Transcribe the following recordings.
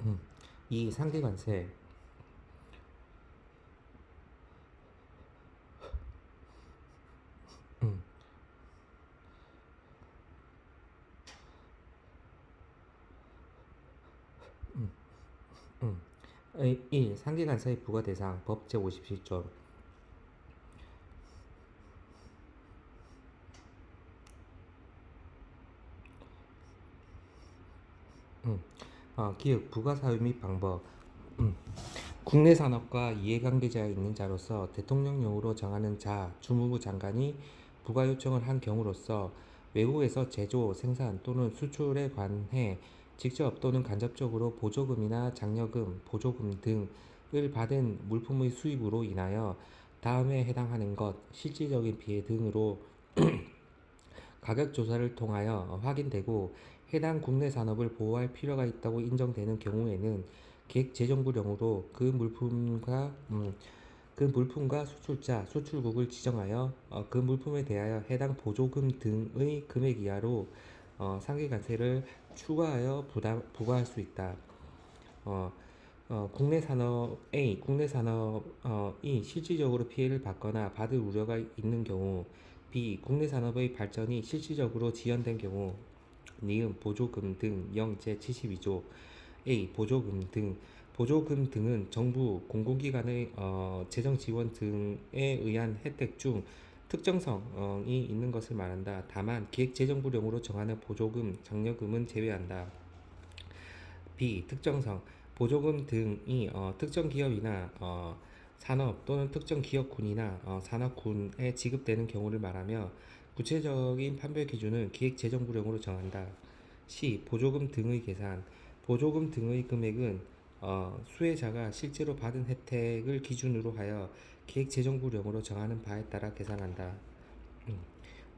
음, 이 상계관세, 음, 음. 1. 상계관세의 부과대상 법 제57조. 기획, 부가사유 및 방법. 국내 산업과 이해관계자가 있는 자로서 대통령령으로 정하는 자, 주무부 장관이 부가 요청을 한 경우로서 외국에서 제조, 생산 또는 수출에 관해 직접 또는 간접적으로 보조금이나 장려금, 보조금 등을 받은 물품의 수입으로 인하여 다음에 해당하는 것, 실질적인 피해 등으로 가격 조사를 통하여 확인되고 해당 국내 산업을 보호할 필요가 있다고 인정되는 경우에는 기획재정부령으로 그 물품과 수출자, 수출국을 지정하여 그 물품에 대하여 해당 보조금 등의 금액 이하로 상계관세를 추가하여 부과할 수 있다. 어, 국내 산업 A, 국내 산업이 실질적으로 피해를 받거나 받을 우려가 있는 경우, B, 국내 산업의 발전이 실질적으로 지연된 경우, 니은 보조금 등 0 제72조. A. 보조금 등. 보조금 등은 정부, 공공기관의 재정 지원 등에 의한 혜택 중 특정성이 있는 것을 말한다. 다만 기획재정부령으로 정하는 보조금, 장려금은 제외한다. B. 특정성. 보조금 등이 특정 기업이나 산업 또는 특정 기업군이나 산업군에 지급되는 경우를 말하며 구체적인 판별 기준은 기획재정부령으로 정한다. C. 보조금 등의 계산. 보조금 등의 금액은 수혜자가 실제로 받은 혜택을 기준으로 하여 기획재정부령으로 정하는 바에 따라 계산한다.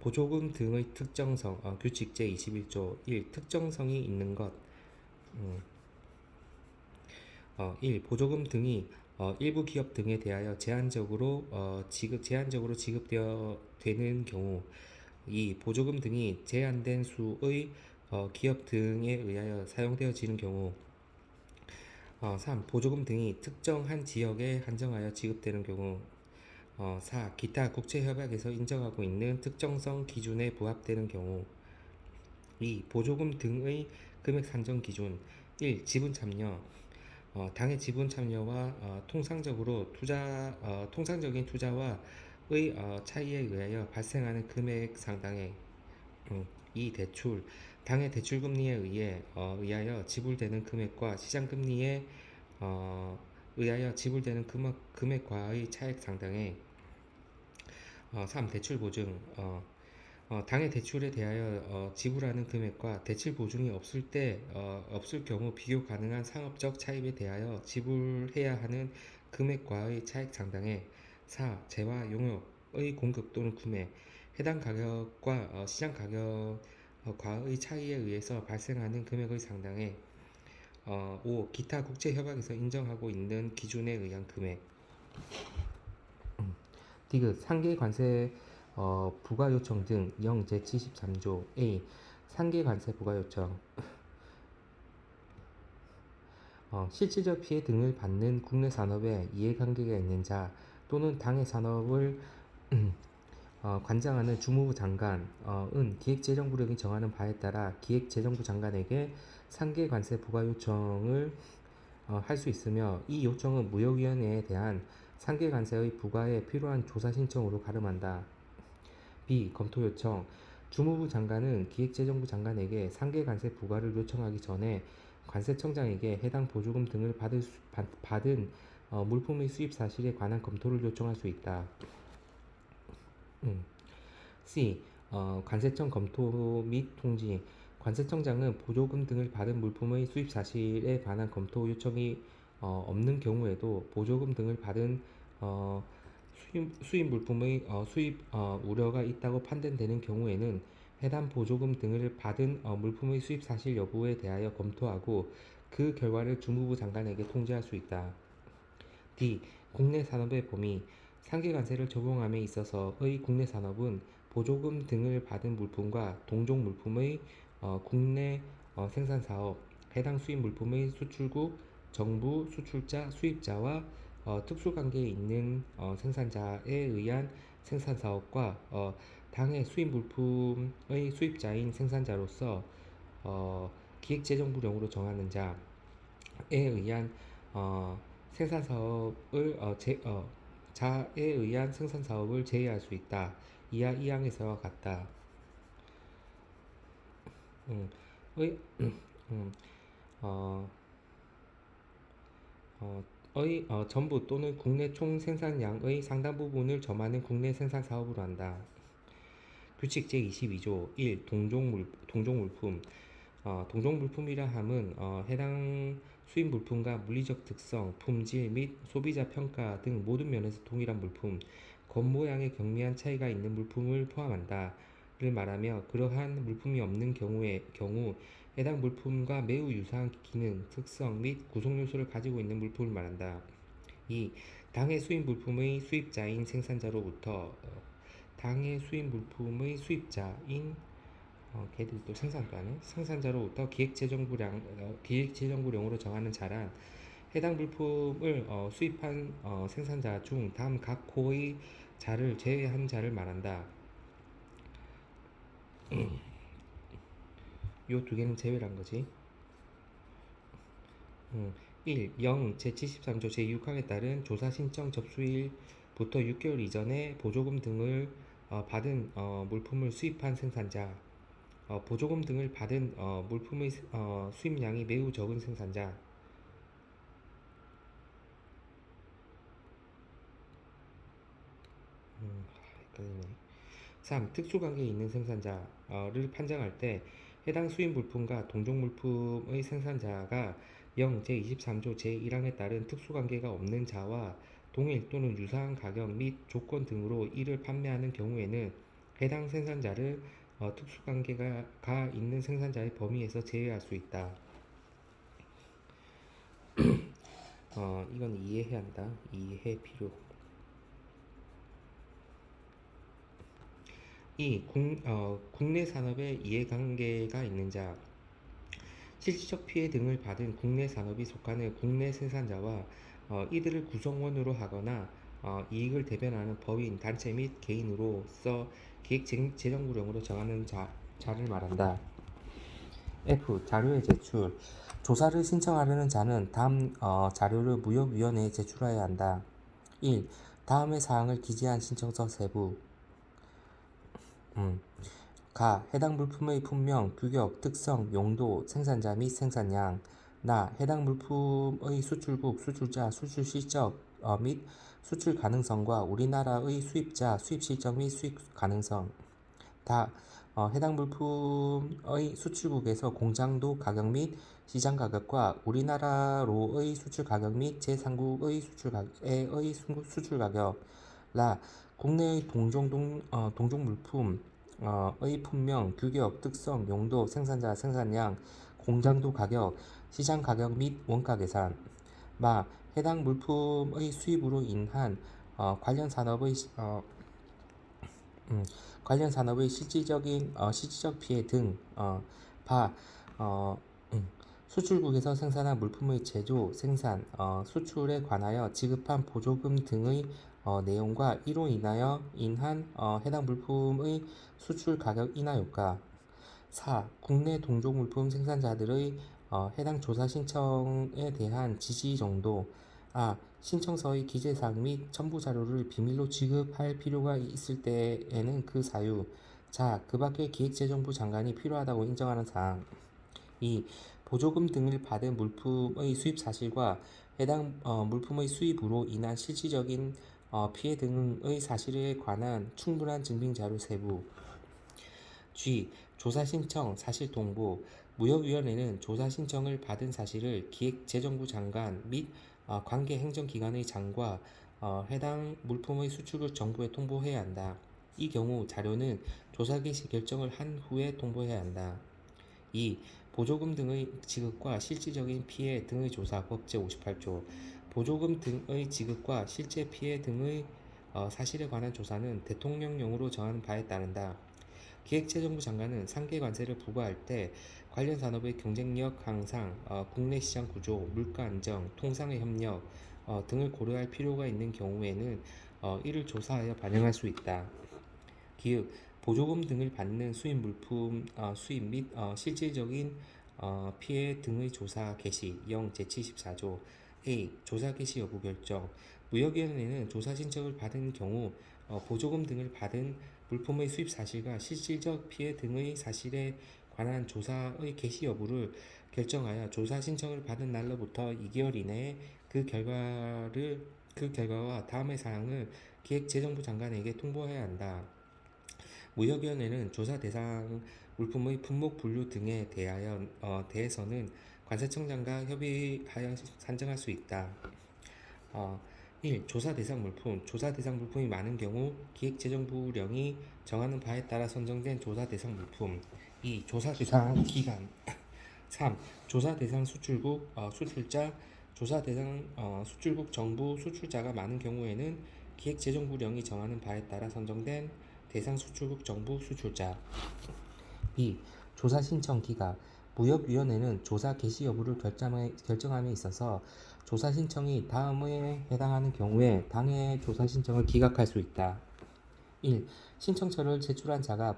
보조금 등의 특정성. 규칙 제21조 1. 특정성이 있는 것. 음, 1. 보조금 등이 일부 기업 등에 대하여 제한적으로 지급되어 되는 경우. 2. 보조금 등이 제한된 수의 기업 등에 의하여 사용되어지는 경우. 3. 보조금 등이 특정한 지역에 한정하여 지급되는 경우. 4. 기타 국제협약에서 인정하고 있는 특정성 기준에 부합되는 경우. 2. 보조금 등의 금액 산정 기준. 1. 지분 참여. 당의 지분 참여와 통상적인 투자와의 차이에 의하여 발생하는 금액 상당의. 2. 대출. 당의 대출금리에 의하여 지불되는 금액과 시장금리에 의하여 지불되는 금액과의 차액 상당의. 3. 대출 보증. 당의 대출에 대하여 지불하는 금액과 대출 보증이 없을 경우 비교 가능한 상업적 차입에 대하여 지불해야 하는 금액과의 차액 상당에. 4. 재화 용역의 공급 또는 구매. 해당 가격과 시장 가격과의 차이에 의해서 발생하는 금액의 상당에. 5. 기타 국제협약에서 인정하고 있는 기준에 의한 금액. 디귿 상계 관세 부과 요청 등 0 제73조. A. 상계 관세 부과 요청. 실질적 피해 등을 받는 국내 산업에 이해관계가 있는 자 또는 당해 산업을 관장하는 주무부 장관은 기획재정부령이 정하는 바에 따라 기획재정부 장관에게 상계 관세 부과 요청을 할 수 있으며 이 요청은 무역위원회에 대한 상계 관세의 부과에 필요한 조사 신청으로 가름한다. B. 검토 요청. 주무부 장관은 기획재정부 장관에게 상계 관세 부과를 요청하기 전에 관세청장에게 해당 보조금 등을 받은 물품의 수입 사실에 관한 검토를 요청할 수 있다. C. 관세청 검토 및 통지. 관세청장은 보조금 등을 받은 물품의 수입 사실에 관한 검토 요청이 없는 경우에도 보조금 등을 받은 수입 물품의 수입 우려가 있다고 판단되는 경우에는 해당 보조금 등을 받은 물품의 수입 사실 여부에 대하여 검토하고 그 결과를 주무부 장관에게 통지할 수 있다. D. 국내 산업의 범위. 상계관세를 적용함에 있어서의 국내 산업은 보조금 등을 받은 물품과 동종 물품의 국내 생산사업, 해당 수입 물품의 수출국, 정부, 수출자, 수입자와 특수관계에 있는 생산자에 의한 생산사업과 당해 수입 물품의 수입자인 생산자로서 기획재정부령으로 정하는 자에 의한 생산사업을 자에 의한 생산사업을 제외할 수 있다. 이하 이 항에서와 같다. 음, 의, 음, 어, 전부 또는 국내 총 생산량의 상당 부분을 점하는 국내 생산 사업으로 한다. 규칙 제22조 1. 동종물품 동종물품이라 함은 해당 수입 물품과 물리적 특성, 품질 및 소비자 평가 등 모든 면에서 동일한 물품, 겉모양의 경미한 차이가 있는 물품을 포함한다. 를 말하며 그러한 물품이 없는 경우 해당 물품과 매우 유사한 기능, 특성 및 구성 요소를 가지고 있는 물품을 말한다. 2. 당해 수입 물품의 수입자인 생산자로부터 당해 수입 물품의 수입자인 걔들이 또 생산도 하네. 생산자로부터 기획재정부령으로 정하는 자란 해당 물품을 수입한 생산자 중 다음 각 호의 자를 제외한 자를 말한다. 요 두 개는 제외란 거지. 1. 0. 제73조 제6항에 따른 조사 신청 접수일부터 6개월 이전에 보조금 등을 받은 물품을 수입한 생산자, 보조금 등을 받은 물품의 수입량이 매우 적은 생산자. 헷갈리네. 3. 특수관계에 있는 생산자를 판정할 때 해당 수입 물품과 동종 물품의 생산자가 0. 제23조 제1항에 따른 특수관계가 없는 자와 동일 또는 유사한 가격 및 조건 등으로 이를 판매하는 경우에는 해당 생산자를 특수관계가 있는 생산자의 범위에서 제외할 수 있다. 이건 이해해야 한다. 이해 필요. 2. 국내 산업에 이해관계가 있는 자. 실질적 피해 등을 받은 국내 산업이 속하는 국내 생산자와 이들을 구성원으로 하거나 이익을 대변하는 법인, 단체 및 개인으로서 기획재정부령으로 정하는 자를 말한다. F. 자료의 제출. 조사를 신청하려는 자는 다음 자료를 무역위원회에 제출해야 한다. 1. 다음의 사항을 기재한 신청서 세부. 가. 해당 물품의 품명, 규격, 특성, 용도, 생산자 및 생산량. 나. 해당 물품의 수출국, 수출자, 수출 실적 및 수출 가능성과 우리나라의 수입자, 수입 실적 및 수입 가능성. 다. 해당 물품의 수출국에서 공장도 가격 및 시장 가격과 우리나라로의 수출 가격 및 제3국의 수출 가격. 라. 국내의 동종 물품의 품명, 규격, 특성, 용도, 생산자, 생산량, 공장도 가격, 시장 가격 및 원가 계산. 마. 해당 물품의 수입으로 인한 관련 산업의 실질적 피해 등. 바. 수출국에서 생산한 물품의 제조, 생산, 수출에 관하여 지급한 보조금 등의 내용과 이로 인한 해당 물품의 수출 가격 인하 효과. 4. 국내 동종 물품 생산자들의 해당 조사 신청에 대한 지지 정도. 신청서의 기재사항 및 첨부 자료를 비밀로 지급할 필요가 있을 때에는 그 사유. 그 밖에 기획재정부 장관이 필요하다고 인정하는 사항. 2. 보조금 등을 받은 물품의 수입 사실과 해당 물품의 수입으로 인한 실질적인 피해 등의 사실에 관한 충분한 증빙 자료 세부. G. 조사 신청 사실 통보. 무역위원회는 조사 신청을 받은 사실을 기획재정부 장관 및 관계 행정기관의 장과 해당 물품의 수출국 정부에 통보해야 한다. 이 경우 자료는 조사 개시 결정을 한 후에 통보해야 한다. 2. 보조금 등의 지급과 실질적인 피해 등의 조사 법 제58조. 보조금 등의 지급과 실제 피해 등의 사실에 관한 조사는 대통령령으로 정한 바에 따른다. 기획재정부 장관은 상계 관세를 부과할 때 관련 산업의 경쟁력 향상, 국내 시장 구조, 물가 안정, 통상의 협력 등을 고려할 필요가 있는 경우에는 이를 조사하여 반영할 수 있다. 기획, 보조금 등을 받는 수입 물품 수입 및 실질적인 피해 등의 조사 개시 0 제74조 A. 조사 개시 여부 결정 무역위원회는 조사 신청을 받은 경우 보조금 등을 받은 물품의 수입 사실과 실질적 피해 등의 사실에 관한 조사의 개시 여부를 결정하여 조사 신청을 받은 날로부터 2개월 이내에 그 결과와 다음의 사항을 기획재정부 장관에게 통보해야 한다. 무역위원회는 조사 대상 물품의 품목 분류 등에 대해서는 관세청장과 협의하여 산정할 수 있다. 1. 조사 대상 물품. 조사 대상 물품이 많은 경우 기획재정부령이 정하는 바에 따라 선정된 조사 대상 물품. 2. 조사 대상 기간. 3. 조사 대상 수출국 수출자. 조사 대상 수출국 정부 수출자가 많은 경우에는 기획재정부령이 정하는 바에 따라 선정된 대상 수출국 정부 수출자. 2. 조사 신청 기각. 무역위원회는 조사 개시 여부를 결정함에 있어서 조사 신청이 다음에 해당하는 경우에 당해 조사 신청을 기각할 수 있다. 1. 신청서를 제출한 자가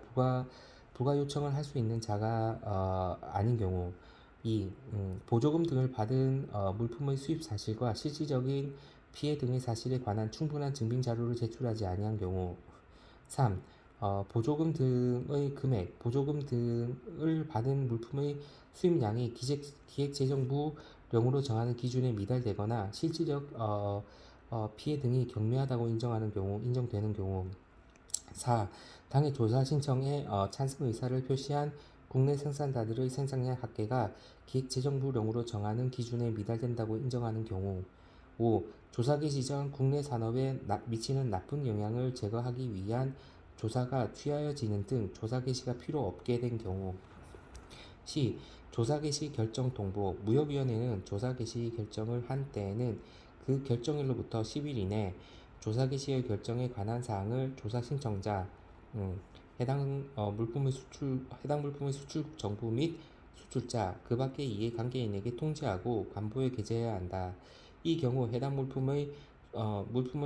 부가 요청을 할 수 있는 자가 아닌 경우. 2. 보조금 등을 받은 물품의 수입 사실과 실질적인 피해 등의 사실에 관한 충분한 증빙 자료를 제출하지 아니한 경우. 3. 보조금 등의 금액, 보조금 등을 받은 물품의 수입량이 기획재정부령으로 정하는 기준에 미달되거나 실질적 피해 등이 경미하다고 인정되는 경우. 4. 당해 조사 신청에 찬성 의사를 표시한 국내 생산자들의 생산량 합계가 기획재정부령으로 정하는 기준에 미달된다고 인정하는 경우. 5. 조사 개시 전 국내 산업에 미치는 나쁜 영향을 제거하기 위한 조사가 취하여지는 등 조사 개시가 필요 없게 된 경우. 시. 조사 개시 결정 통보. 무역위원회는 조사 개시 결정을 한 때에는 그 결정일로부터 10일 이내 조사 개시의 결정에 관한 사항을 조사 신청자, 해당 물품의 수출국 정부 및 수출자, 그 밖의 이해관계인에게 통지하고 관보에 게재해야 한다. 이 경우 해당 물품의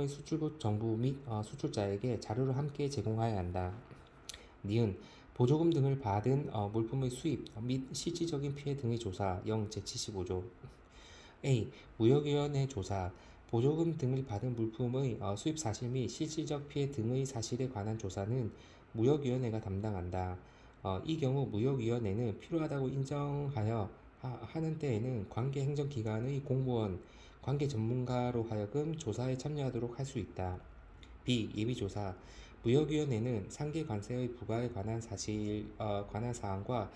수출국 정부 및 수출자에게 자료를 함께 제공하여야 한다. 니은 보조금 등을 받은 물품의 수입 및 실질적인 피해 등의 조사 0 제75조. A. 무역위원회 조사. 보조금 등을 받은 물품의 수입 사실 및 실질적 피해 등의 사실에 관한 조사는 무역위원회가 담당한다. 이 경우 무역위원회는 필요하다고 인정하여 하는 때에는 관계 행정기관의 공무원, 관계 전문가로 하여금 조사에 참여하도록 할 수 있다. B. 예비조사. 무역위원회는 상계 관세의 부과에 관한 사항과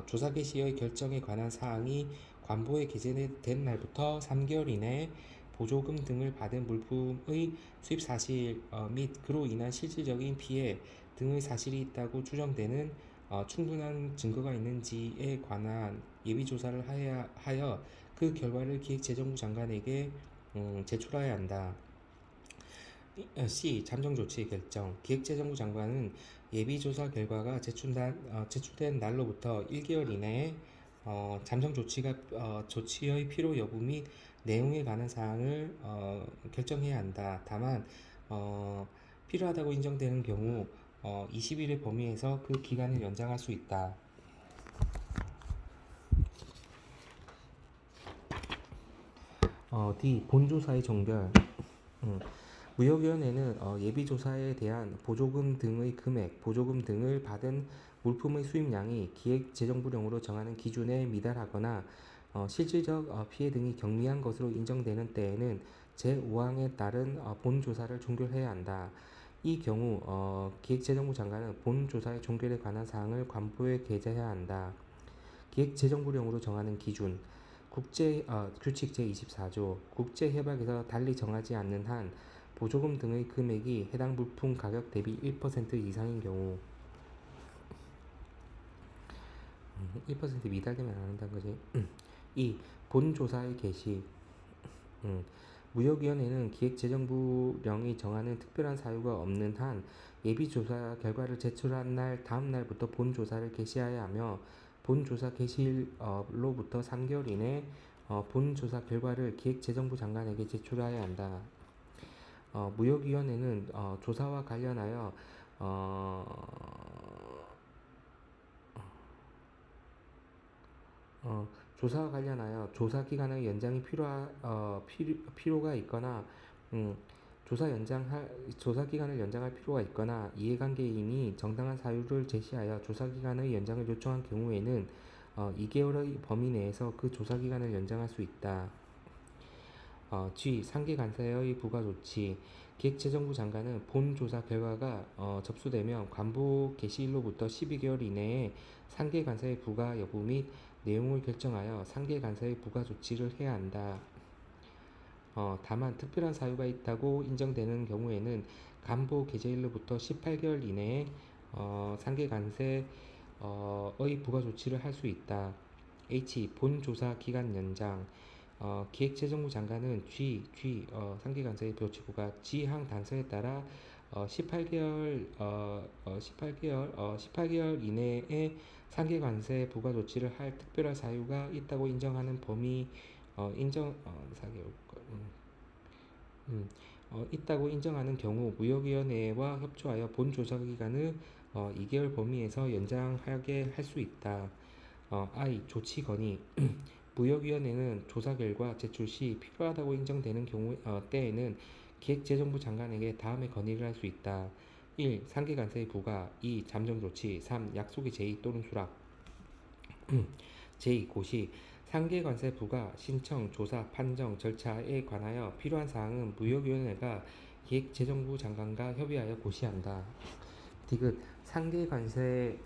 조사 개시의 결정에 관한 사항이 관보에 게재된 날부터 3개월 이내에 보조금 등을 받은 물품의 수입 사실 및 그로 인한 실질적인 피해 등의 사실이 있다고 추정되는 충분한 증거가 있는지에 관한 예비조사를 하여 그 결과를 기획재정부 장관에게 제출해야 한다. C. 잠정조치 결정. 기획재정부 장관은 예비조사 결과가 제출된 날로부터 1개월 이내에 조치의 필요 여부 및 내용에 관한 사항을 결정해야 한다. 다만 필요하다고 인정되는 경우 20일의 범위에서 그 기간을 연장할 수 있다. D. 본조사의 종결. 무역위원회는 예비조사에 대한 보조금 등의 금액, 보조금 등을 받은 물품의 수입량이 기획재정부령으로 정하는 기준에 미달하거나 실질적 피해 등이 경미한 것으로 인정되는 때에는 제5항에 따른 본조사를 종결해야 한다. 이 경우 기획재정부 장관은 본조사의 종결에 관한 사항을 관보에 게재해야 한다. 기획재정부령으로 정하는 기준 규칙 제24조 국제협약에서 달리 정하지 않는 한 보조금 등의 금액이 해당 물품 가격 대비 1% 이상인 경우 1% 미달되면 안 한다는 거지. 2. 본조사의 개시. 무역위원회는 기획재정부령이 정하는 특별한 사유가 없는 한 예비조사 결과를 제출한 날 다음 날부터 본 조사를 개시해야 하며 본 조사 개시일로부터 3개월 이내 본 조사 결과를 기획재정부 장관에게 제출해야 한다. 무역위원회는 조사와 관련하여 조사와 관련하여 조사 기간의 연장이 필요가 있거나 조사 기간을 연장할 필요가 있거나 이해관계인이 정당한 사유를 제시하여 조사 기간의 연장을 요청한 경우에는 2개월의 범위 내에서 그 조사 기간을 연장할 수 있다. G. 상계간사의 부가조치. 기획재정부 장관은 본 조사 결과가 접수되면 관보 개시일로부터 12개월 이내에 상계간사의 부가 여부 및 내용을 결정하여 상계간사의 부가조치를 해야 한다. 다만 특별한 사유가 있다고 인정되는 경우에는 관보 게재일로부터 18개월 이내에 상계간사의 부가조치를 할 수 있다. H. 본조사 기간 연장. 기획재정부 장관은 상계간사의 조치부가 G항 단서에 따라 18개월 이내에 상계관세 부과 조치를 할 특별한 사유가 있다고 인정하는 범위 있다고 인정하는 경우 무역위원회와 협조하여 본 조사 기간을 2개월 범위에서 연장하게 할 수 있다. I. 조치 건의. 무역위원회는 조사 결과 제출 시 필요하다고 인정되는 때에는 기획재정부 장관에게 다음에 건의를 할 수 있다. 1. 상계간사의 부과. 2. 잠정조치. 3. 약속의 제의 또는 수락. 제2고시. 상계관세 부과 신청, 조사, 판정, 절차에 관하여 필요한 사항은 무역위원회가 기획재정부 장관과 협의하여 고시한다. 디귿. 상계관세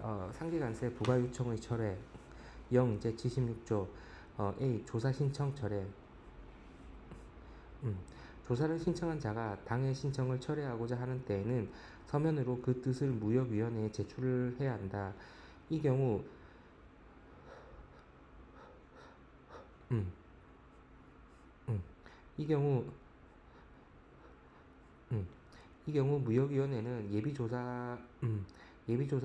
부과 요청의 철회. 0. 제76조 A. 조사 신청 철회. 조사를 신청한 자가 당의 신청을 철회하고자 하는 때에는 서면으로 그 뜻을 무역위원회에 제출을 해야 한다. 이 경우 음, 이 경우 음, 이 경우 무역위원회는 예비조사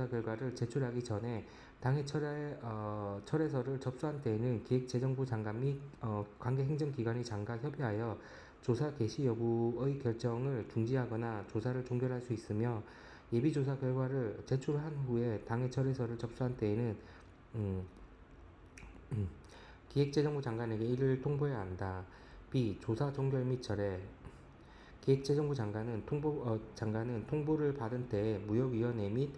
결과를 제출하기 전에 당의 철회서를 접수한 때에는 기획재정부 장관 및 관계 행정기관의 장과 협의하여 조사 개시 여부의 결정을 중지하거나 조사를 종결할 수 있으며 예비조사 결과를 제출한 후에 당의 철회서를 접수한 때에는 음, 기획재정부 장관에게 이를 통보해야 한다. B. 조사 종결 및 철회. 기획재정부 장관은 통보를 받은 때에 무역위원회 및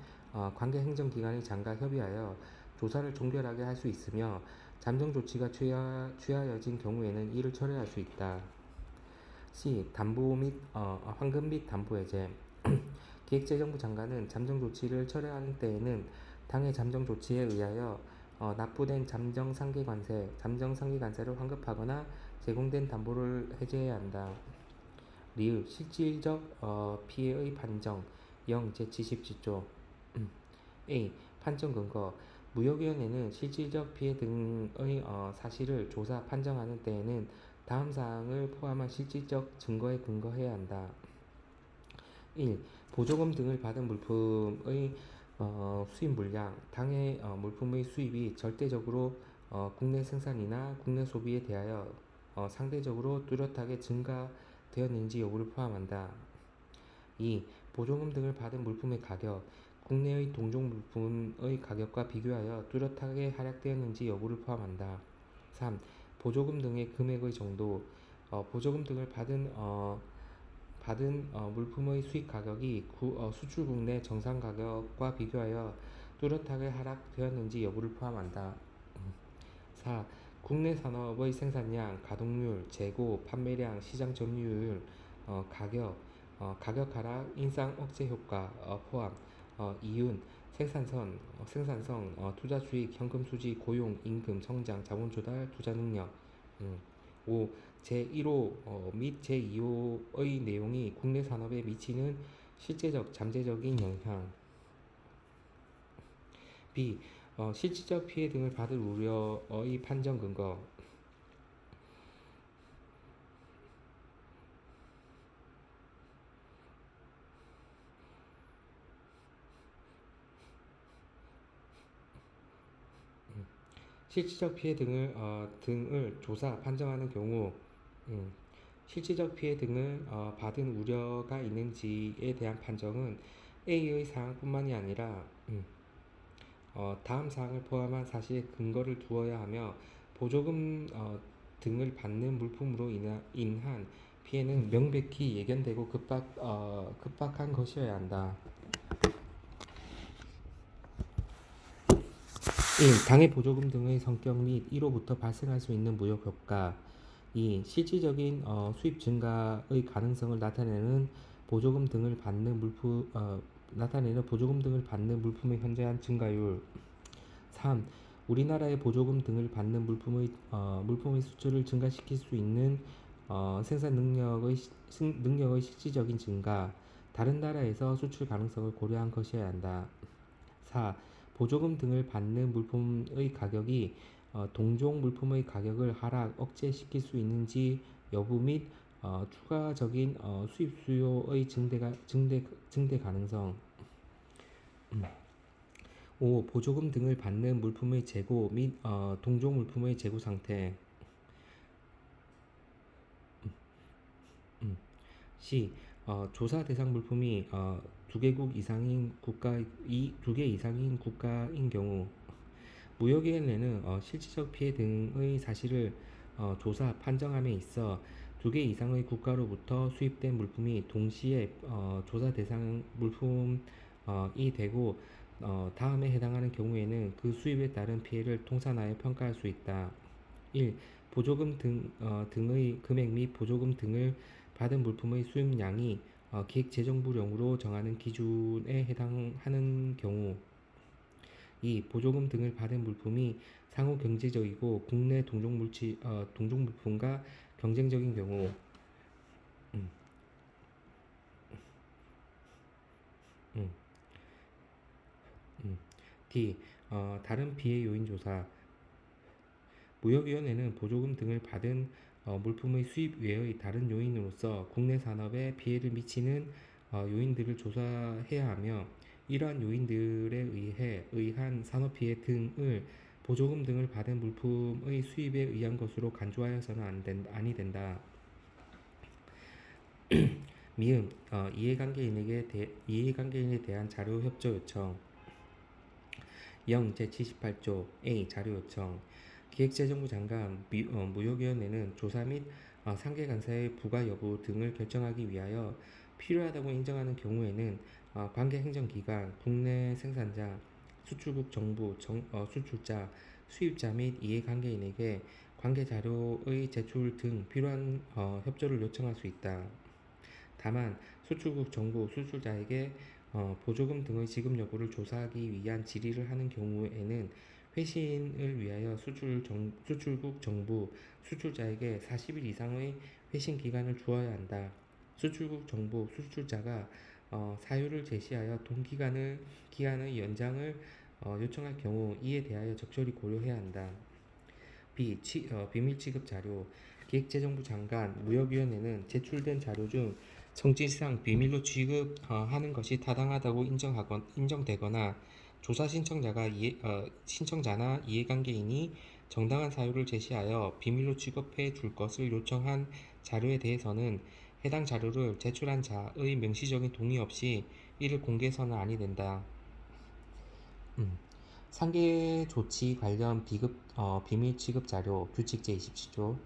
관계행정기관의 장과 협의하여 조사를 종결하게 할 수 있으며 잠정조치가 취하여진 경우에는 이를 철회할 수 있다. C. 황금 및 담보해제. 기획재정부 장관은 잠정조치를 철회하는 때에는 당의 잠정조치에 의하여 납부된 잠정상계관세를 환급하거나 제공된 담보를 해제해야 한다. 리을 실질적 피해의 판정 0. 제77조 A. 판정 근거. 무역위원회는 실질적 피해 등의 사실을 조사 판정하는 때에는 다음 사항을 포함한 실질적 증거에 근거해야 한다. 1. 보조금 등을 받은 물품의 수입 물량. 당의 물품의 수입이 절대적으로 국내 생산이나 국내 소비에 대하여 상대적으로 뚜렷하게 증가되었는지 여부를 포함한다. 2. 보조금 등을 받은 물품의 가격. 국내의 동종 물품의 가격과 비교하여 뚜렷하게 하락되었는지 여부를 포함한다. 3. 보조금 등의 금액의 정도. 보조금 등을 받은 물품의 수입 가격이 수출국 내 정상 가격과 비교하여 뚜렷하게 하락되었는지 여부를 포함한다. 4. 국내 산업의 생산량, 가동률, 재고, 판매량, 시장 점유율, 가격 하락, 인상 억제 효과 포함. 이윤, 생산성, 투자 수익, 현금 수지, 고용, 임금, 성장, 자본 조달, 투자 능력. 5. 제1호 및 제2호의 내용이 국내 산업에 미치는 실제적, 잠재적인 영향. B. 실질적 피해 등을 받을 우려의 판정 근거. 실질적 피해 등을 조사 판정하는 경우 음, 실질적 피해 등을 받은 우려가 있는지에 대한 판정은 A의 사항뿐만이 아니라 다음 사항을 포함한 사실에 근거를 두어야 하며 보조금 등을 받는 물품으로 인한 피해는 명백히 예견되고 급박한 것이어야 한다. 1. 당해 보조금 등의 성격 및 이로부터 발생할 수 있는 무역 효과. 2. 실질적인 수입 증가의 가능성을 나타내는 보조금 등을 받는 물품의 현저한 증가율. 3. 우리나라의 보조금 등을 받는 물품의 수출을 증가시킬 수 있는 생산 능력의 실질적인 증가. 다른 나라에서 수출 가능성을 고려한 것이어야 한다. 4. 보조금 등을 받는 물품의 가격이 동종 물품의 가격을 하락, 억제시킬 수 있는지 여부 및 추가적인 수입 수요의 증대 가능성. 5. 보조금 등을 받는 물품의 재고 및 동종 물품의 재고 상태. C. 조사 대상 물품이 두 개 이상인 국가인 경우. 무역위원회는 실질적 피해 등의 사실을 조사 판정함에 있어 두 개 이상의 국가로부터 수입된 물품이 동시에 조사 대상 물품이 되고 다음에 해당하는 경우에는 그 수입에 따른 피해를 통산하여 평가할 수 있다. 1. 보조금 등의 금액 및 보조금 등을 받은 물품의 수입량이 기획재정부령으로 정하는 기준에 해당하는 경우. 2. 보조금 등을 받은 물품이 상호 경제적이고 국내 동종 물품과 경쟁적인 경우. 음, 음, D. 다른 피해 요인 조사. 무역위원회는 보조금 등을 받은 물품의 수입 외의 다른 요인으로서 국내 산업에 피해를 미치는 요인들을 조사해야 하며 이러한 요인들에 의한 산업피해 등을 보조금 등을 받은 물품의 수입에 의한 것으로 간주하여서는 아니 된다. 미음 이해관계인에 대한 자료 협조 요청. 0. 제78조 A. 자료 요청. 기획재정부 장관 무역위원회는 조사 및 상계간사의 부과 여부 등을 결정하기 위하여 필요하다고 인정하는 경우에는 관계 행정기관, 국내 생산자, 수출국 정부, 수출자, 수입자 및 이해관계인에게 관계 자료의 제출 등 필요한 협조를 요청할 수 있다. 다만 수출국 정부, 수출자에게 보조금 등의 지급 여부를 조사하기 위한 질의를 하는 경우에는 회신을 위하여 수출국 정부, 수출자에게 40일 이상의 회신 기간을 주어야 한다. 수출국 정부, 수출자가 사유를 제시하여 기간의 연장을 요청할 경우 이에 대하여 적절히 고려해야 한다. B. 비밀 취급 자료. 기획재정부 장관 무역위원회는 제출된 자료 중 성질상 비밀로 취급하는 것이 타당하다고 인정되거나 조사 신청자나 이해관계인이 정당한 사유를 제시하여 비밀로 취급해 줄 것을 요청한 자료에 대해서는 해당 자료를 제출한 자의 명시적인 동의 없이 이를 공개해서는 아니 된다. 상계 조치 관련 비밀 취급 자료 규칙 제27조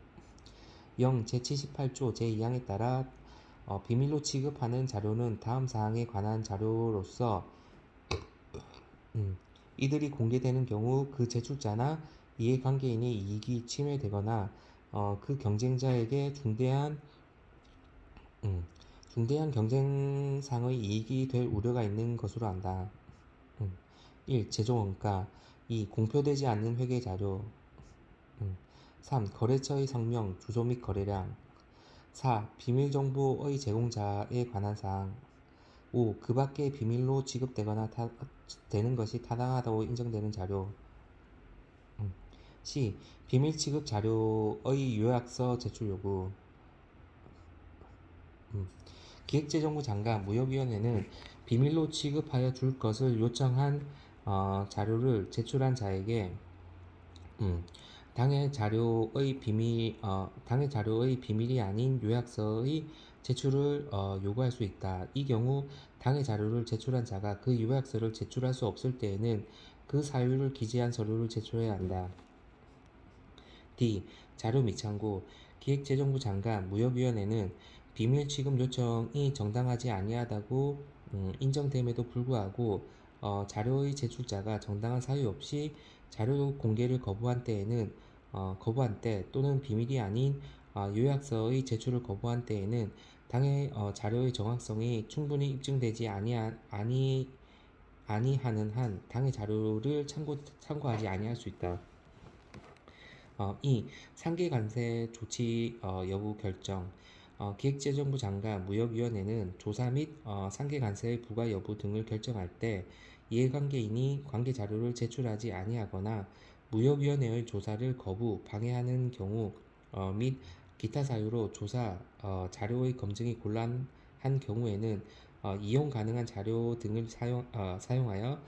0. 제78조 제2항에 따라 비밀로 취급하는 자료는 다음 사항에 관한 자료로서 이들이 공개되는 경우 그 제출자나 이해관계인의 이익이 침해되거나 그 경쟁자에게 중대한 경쟁상의 이익이 될 우려가 있는 것으로 한다. 1. 제조원가 2. 공표되지 않는 회계자료 3. 거래처의 성명, 주소 및 거래량 4. 비밀정보의 제공자에 관한 사항 5. 그 밖에 비밀로 지급되거나 되는 것이 타당하다고 인정되는 자료 C. 비밀 취급 자료의 요약서 제출 요구 기획재정부 장관 무역위원회는 비밀로 취급하여 줄 것을 요청한 자료를 제출한 자에게 음, 당해 자료의 비밀이 아닌 요약서의 제출을 요구할 수 있다. 이 경우 당해 자료를 제출한 자가 그 요약서를 제출할 수 없을 때에는 그 사유를 기재한 서류를 제출해야 한다. D. 자료 미창고 기획재정부 장관 무역위원회는 비밀 취급 요청이 정당하지 아니하다고 인정됨에도 불구하고 자료의 제출자가 정당한 사유 없이 자료 공개를 거부한 때 또는 비밀이 아닌 요약서의 제출을 거부한 때에는 당해 자료의 정확성이 충분히 입증되지 아니하는 한 당해 자료를 참고하지 아니할 수 있다. 2. 상계 관세 조치 여부 결정 기획재정부 장관 무역위원회는 조사 및 상계 관세의 부과 여부 등을 결정할 때 이해관계인이 관계 자료를 제출하지 아니하거나 무역위원회의 조사를 방해하는 경우 및 기타 사유로 조사 자료의 검증이 곤란한 경우에는 이용 가능한 자료 등을 사용하여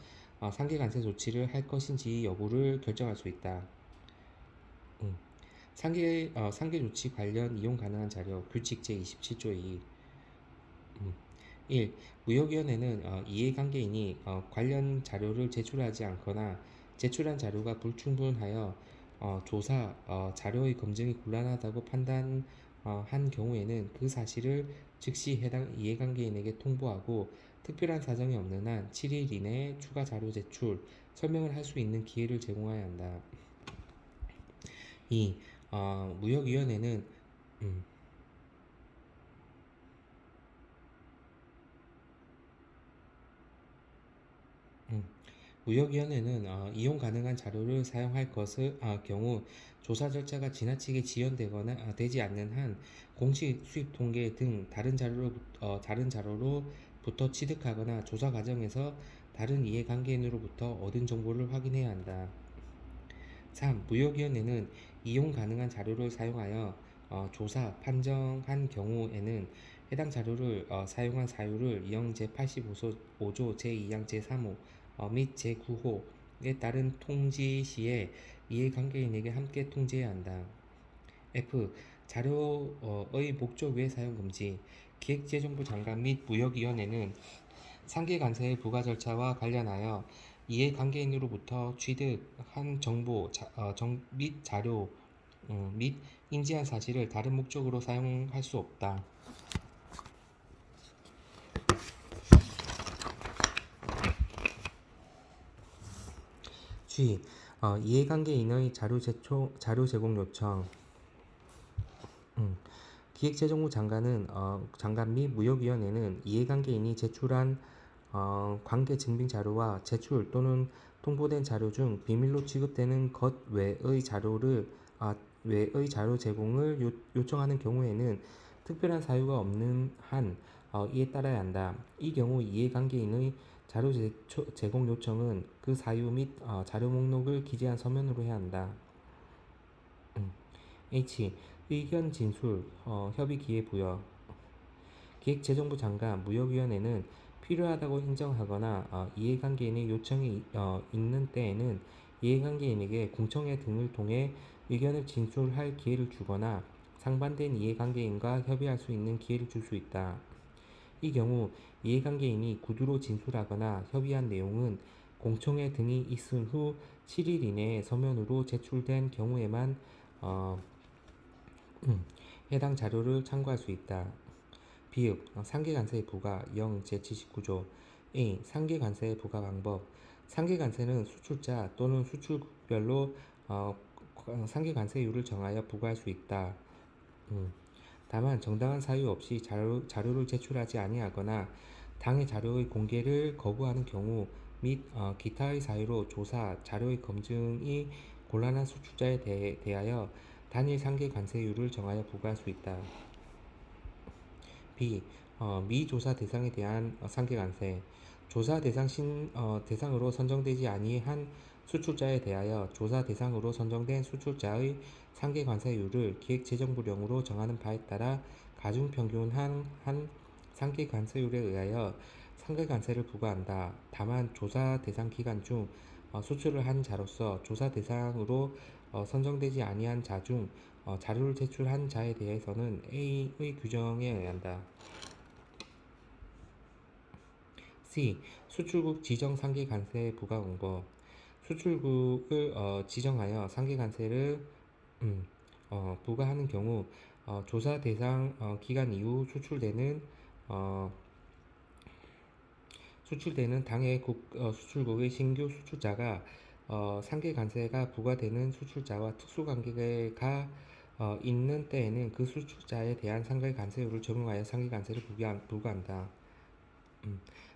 상계 관세 조치를 할 것인지 여부를 결정할 수 있다. 음. 상계 조치 관련 이용 가능한 자료 규칙 제27조 2 1. 무역위원회는 이해관계인이 관련 자료를 제출하지 않거나 제출한 자료가 불충분하여 조사 자료의 검증이 곤란하다고 판단한 경우에는 그 사실을 즉시 해당 이해관계인에게 통보하고 특별한 사정이 없는 한 7일 이내에 추가 자료 제출 설명을 할 수 있는 기회를 제공해야 한다. 2. 무역위원회는 음, 음. 무역위원회는 이용 가능한 자료를 사용할 경우 조사 절차가 지나치게 지연되거나 되지 않는 한 공시 수입 통계 등 다른 자료로부터 취득하거나 조사 과정에서 다른 이해관계인으로부터 얻은 정보를 확인해야 한다. 3. 무역위원회는 이용 가능한 자료를 사용하여 판정한 경우에는 해당 자료를 사용한 사유를 영 제85조 제2항 제3호 및 제9호에 따른 통지 시에 이해관계인에게 함께 통지해야 한다. F. 자료의 목적 외 사용 금지 기획재정부 장관 및 무역위원회는 상계관세의 부과 절차와 관련하여 이해관계인으로부터 취득한 정보 및 자료 및 인지한 사실을 다른 목적으로 사용할 수 없다. G. 이해관계인의 자료 제공 요청 기획재정부 장관 및 무역위원회는 이해관계인이 제출한 관계 증빙 자료와 제출 또는 통보된 자료 중 비밀로 취급되는 것 외의 자료 제공을 요청하는 경우에는 특별한 사유가 없는 한 이에 따라야 한다. 이 경우 이해관계인의 자료 제공 요청은 그 사유 및 자료 목록을 기재한 서면으로 해야 한다. H. 의견 진술, 협의 기회 부여 기획재정부 장관 무역위원회는 필요하다고 인정하거나 이해관계인의 요청이 있는 때에는 이해관계인에게 공청회 등을 통해 의견을 진술할 기회를 주거나 상반된 이해관계인과 협의할 수 있는 기회를 줄 수 있다. 이 경우 이해관계인이 구두로 진술하거나 협의한 내용은 공청회 등이 있은 후 7일 이내에 서면으로 제출된 경우에만 어, 해당 자료를 참고할 수 있다. 비읍 상계관세의 부과 0 제79조 A. 상계관세의 부과 방법 상계관세는 수출자 또는 수출국별로 상계관세율을 정하여 부과할 수 있다. 다만 정당한 사유 없이 자료를 제출하지 아니하거나 당해 자료의 공개를 거부하는 경우 및 기타의 사유로 조사 자료의 검증이 곤란한 수출자에 대하여 단일 상계관세율을 정하여 부과할 수 있다. B. 미조사 대상에 대한 상계관세 조사 대상으로 선정되지 아니한 수출자에 대하여 조사 대상으로 선정된 수출자의 상계관세율을 기획재정부령으로 정하는 바에 따라 가중평균한 상계관세율에 의하여 상계관세를 부과한다. 다만 조사 대상 기간 중 수출을 한 자로서 조사 대상으로 선정되지 아니한 자 중 자료를 제출한 자에 대해서는 A의 규정에 의한다. C. 수출국 지정 상계 관세 부과 공고. 수출국을 지정하여 상계 관세를 부과하는 경우 조사 대상 기간 이후 어, 수출되는 당해 수출국의 신규 수출자가 상계 관세가 부과되는 수출자와 특수관계가 있는 때에는 그 수출자에 대한 상계 관세율을 적용하여 상계 관세를 부과한다.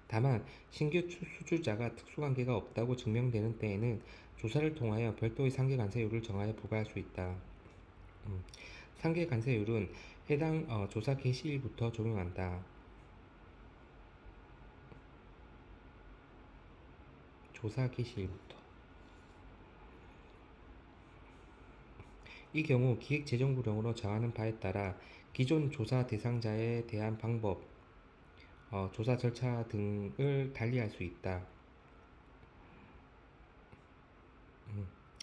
다만 신규 수출자가 특수관계가 없다고 증명되는 때에는 조사를 통하여 별도의 상계 관세율을 정하여 부과할 수 있다. 상계 관세율은 해당 조사 개시일부터 적용한다. 조사 개시일부터. 이 경우 기획재정부령으로 정하는 바에 따라 기존 조사 대상자에 대한 방법, 조사 절차 등을 달리할 수 있다.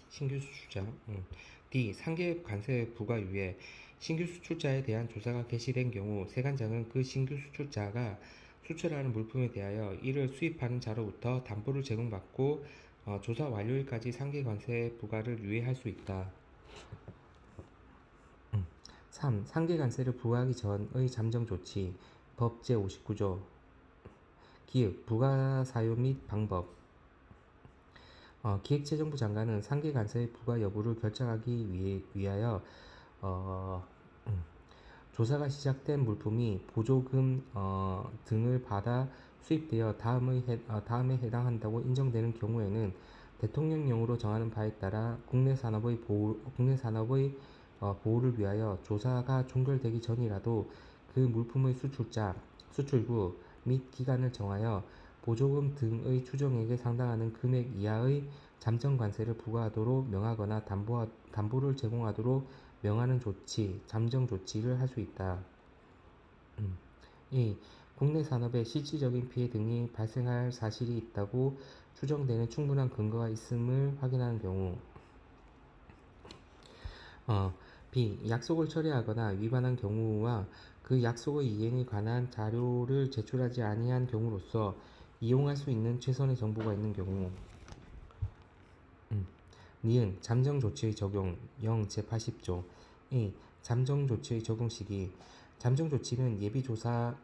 신규 수출자. D. 상계 관세 부과 유예. 신규 수출자에 대한 조사가 개시된 경우 세관장은 그 신규 수출자가 수출하는 물품에 대하여 이를 수입하는 자로부터 담보를 제공받고 조사 완료일까지 상계 관세 부과를 유예할 수 있다. 3. 상계 관세를 부과하기 전의 잠정 조치. 법 제59조. 기획, 부과 사유 및 방법. 기획재정부 장관은 상계 관세의 부과 여부를 결정하기 위하여 조사가 시작된 물품이 보조금 등을 받아 수입되어 다음에 해당한다고 인정되는 경우에는 대통령령으로 정하는 바에 따라 국내 산업의 보호를 위하여 조사가 종결되기 전이라도 그 물품의 수출자, 수출국 및 기간을 정하여 보조금 등의 추정액에 상당하는 금액 이하의 잠정 관세를 부과하도록 명하거나 담보를 제공하도록 명하는 조치, 잠정 조치를 할 수 있다. 2. 국내 산업에 실질적인 피해 등이 발생할 사실이 있다고 추정되는 충분한 근거가 있음을 확인하는 경우. B. 약속을 철회하거나 위반한 경우와 그 약속의 이행에 관한 자료를 제출하지 아니한 경우로서 이용할 수 있는 최선의 정보가 있는 경우. 니은 잠정 조치의 적용 영 제80조. A. 잠정 조치의 적용 시기. 잠정 조치는 예비조사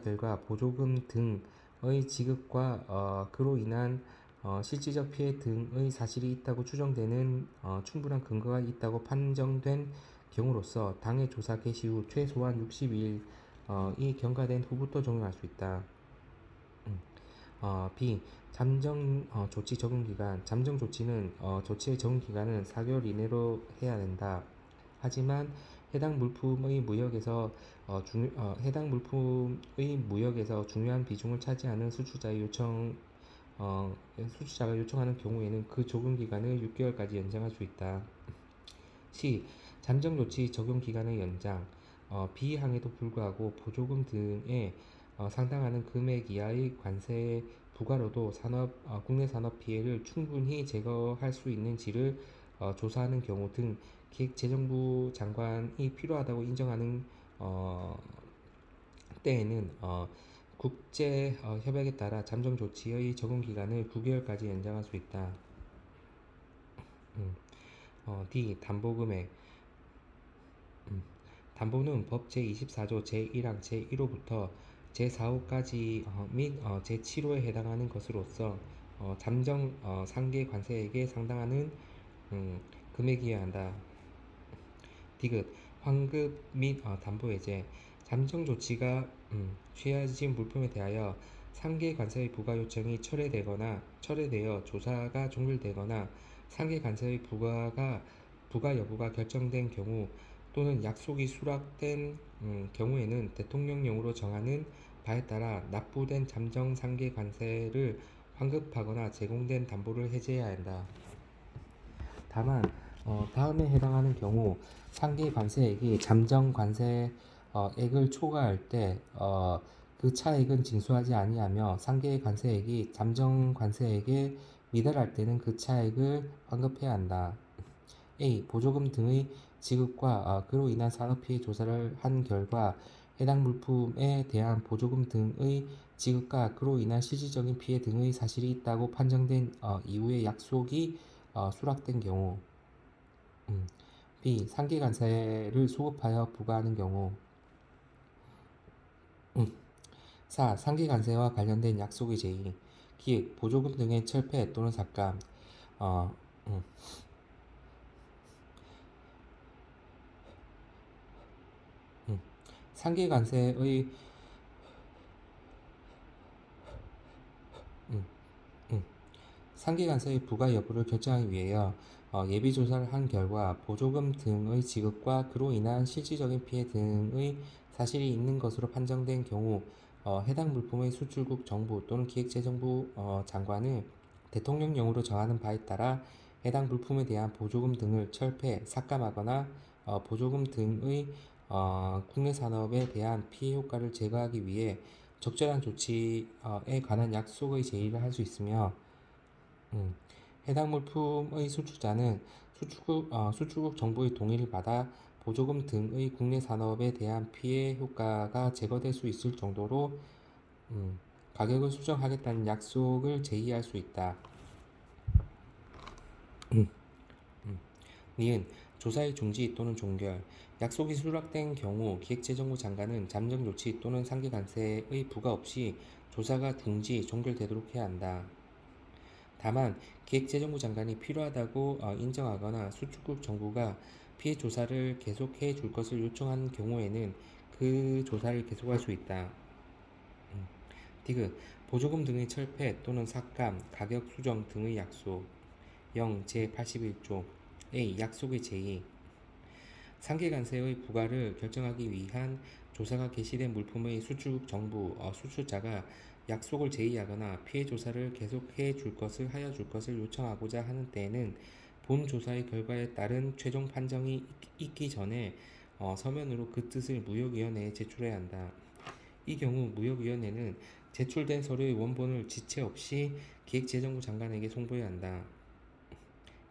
결과 보조금 등의 지급과 그로 인한 실질적 피해 등의 사실이 있다고 추정되는 충분한 근거가 있다고 판정된 경우로서 당해 조사 개시 후 최소한 60일이 경과된 후부터 적용할 수 있다. B. 잠정 조치 적용 기간. 잠정 조치는 조치의 적용 기간은 4개월 이내로 해야 된다. 하지만 해당 물품의 무역에서 중요한 비중을 차지하는 수출자가 요청하는 경우에는 그 적용 기간을 6개월까지 연장할 수 있다. C. 잠정 조치 적용 기간의 연장. 비항에도 불구하고 보조금 등에 상당하는 금액 이하의 관세 부과로도 국내 산업 피해를 충분히 제거할 수 있는지를 조사하는 경우 등 기획재정부 장관이 필요하다고 인정하는 때에는 국제 협약에 따라 잠정 조치의 적용 기간을 9개월까지 연장할 수 있다. D. 담보 금액. 담보는 법 제24조 제1항 제1호부터 제4호까지 및 제7호에 해당하는 것으로서 잠정 상계 관세액에 상당하는 금액이어야 한다. 디귿 환급 및 담보 해제. 잠정 조치가 취해진 물품에 대하여 상계 관세의 부과 요청이 철회되어 조사가 종결되거나 상계 관세의 부과 여부가 결정된 경우 또는 약속이 수락된 경우에는 대통령령으로 정하는 바에 따라 납부된 잠정 상계 관세를 환급하거나 제공된 담보를 해제해야 한다. 다만 다음에 해당하는 경우 상계 관세액이 잠정 관세액을 초과할 때 그 차액은 징수하지 아니하며 상계 관세액이 잠정 관세액에 미달할 때는 그 차액을 환급해야 한다. A. 보조금 등의 지급과 그로 인한 산업피해 조사를 한 결과 해당 물품에 대한 보조금 등의 지급과 그로 인한 실질적인 피해 등의 사실이 있다고 판정된 이후에 약속이 수락된 경우. B. 상계관세를 소급하여 부과하는 경우. 4. 상계관세와 관련된 약속의 제의, 기획, 보조금 등의 철폐 또는 삭감. 어, 음, 상계관세의 음, 음, 상계관세의 부과 여부를 결정하기 위하여 예비조사를 한 결과 보조금 등의 지급과 그로 인한 실질적인 피해 등의 사실이 있는 것으로 판정된 경우 해당 물품의 수출국 정부 또는 기획재정부 장관은 대통령령으로 정하는 바에 따라 해당 물품에 대한 보조금 등을 철폐, 삭감하거나 보조금 등의 국내 산업에 대한 피해 효과를 제거하기 위해 적절한 조치에 관한 약속의 제의를 할 수 있으며 음, 해당 물품의 수출자는 수출국 정부의 동의를 받아 보조금 등의 국내 산업에 대한 피해 효과가 제거될 수 있을 정도로 음, 가격을 수정하겠다는 약속을 제의할 수 있다. 니은 조사의 중지 또는 종결, 약속이 수락된 경우 기획재정부 장관은 잠정 조치 또는 상계관세의 부과 없이 조사가 중지, 종결되도록 해야 한다. 다만 기획재정부 장관이 필요하다고 인정하거나 수출국 정부가 피해 조사를 계속해 줄 것을 요청한 경우에는 그 조사를 계속할 수 있다. 디귿 보조금 등의 철폐 또는 삭감, 가격 수정 등의 약속. 0. 제81조 A. 약속의 제의, 상계관세의 부과를 결정하기 위한 조사가 개시된 물품의 수출국 정부 수출자가 약속을 제의하거나 피해 조사를 계속해 줄 것을 하여 줄 것을 요청하고자 하는 때에는 본 조사의 결과에 따른 최종 판정이 있기 전에 서면으로 그 뜻을 무역위원회에 제출해야 한다. 이 경우 무역위원회는 제출된 서류의 원본을 지체 없이 기획재정부 장관에게 송부해야 한다.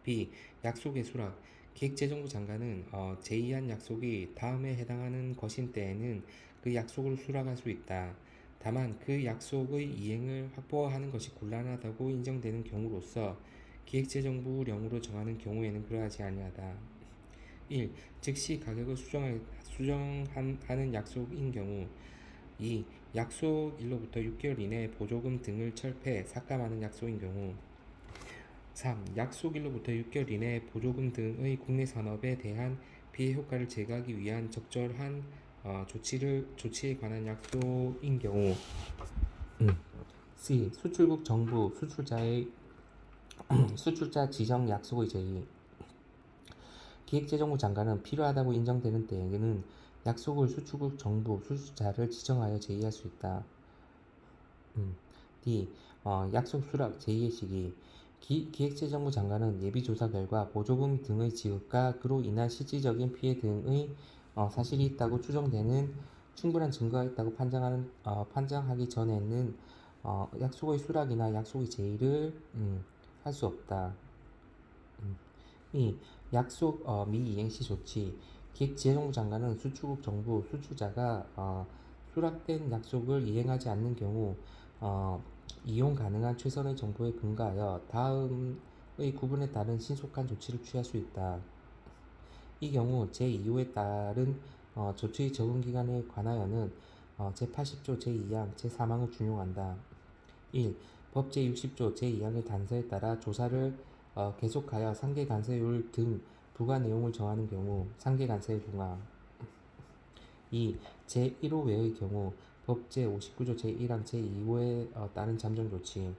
B. 약속의 수락, 기획재정부 장관은 제의한 약속이 다음에 해당하는 것인 때에는 그 약속을 수락할 수 있다. 다만 그 약속의 이행을 확보하는 것이 곤란하다고 인정되는 경우로서 기획재정부령으로 정하는 경우에는 그러하지 아니하다. 1. 즉시 가격을 수정하는 약속인 경우. 2. 약속일로부터 6개월 이내에 보조금 등을 철폐, 삭감하는 약속인 경우. 3. 약속일로부터 6개월 이내에 보조금 등의 국내 산업에 대한 피해 효과를 제거하기 위한 적절한 조치에 관한 약속인 경우. C. 수출국 정부 수출자 지정 약속의 제의, 기획재정부 장관은 필요하다고 인정되는 때에는 약속을 수출국 정부 수출자를 지정하여 제의할 수 있다. D. 약속 수락 제의의 시기, 기획재정부 장관은 예비조사 결과 보조금 등의 지급과 그로 인한 실질적인 피해 등의 사실이 있다고 추정되는 충분한 증거가 있다고 판정하기 전에는 약속의 수락이나 약속의 제의를 할 수 없다. 이 약속 미이행 시 조치, 기획재정부 장관은 수출국 정부 수출자가 수락된 약속을 이행하지 않는 경우 이용 가능한 최선의 정보에 근거하여 다음의 구분에 따른 신속한 조치를 취할 수 있다. 이 경우 제2호에 따른 조치의 적용 기간에 관하여는 제80조 제2항 제3항을 준용한다. 1. 법 제60조 제2항의 단서에 따라 조사를 계속하여 상계관세율 등 부과 내용을 정하는 경우 상계관세의 중하. 2. 제1호 외의 경우 법 제59조 제1항 제2호에 따른 잠정 조치.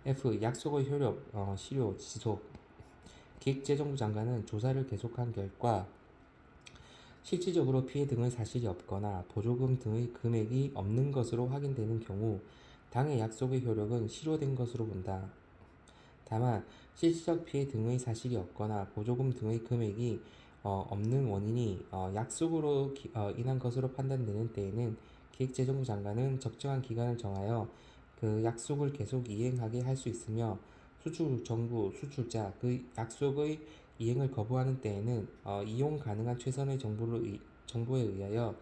F. 약속의 효력, 실효, 지속. 기획재정부 장관은 조사를 계속한 결과 실질적으로 피해 등의 사실이 없거나 보조금 등의 금액이 없는 것으로 확인되는 경우 당의 약속의 효력은 실효된 것으로 본다. 다만 실질적 피해 등의 사실이 없거나 보조금 등의 금액이 없는 원인이 약속으로 인한 것으로 판단되는 때에는 기획재정부 장관은 적정한 기간을 정하여 그 약속을 계속 이행하게 할 수 있으며 수출 정부, 수출자 그 약속의 이행을 거부하는 때에는 이용 가능한 최선의 정보에 의하여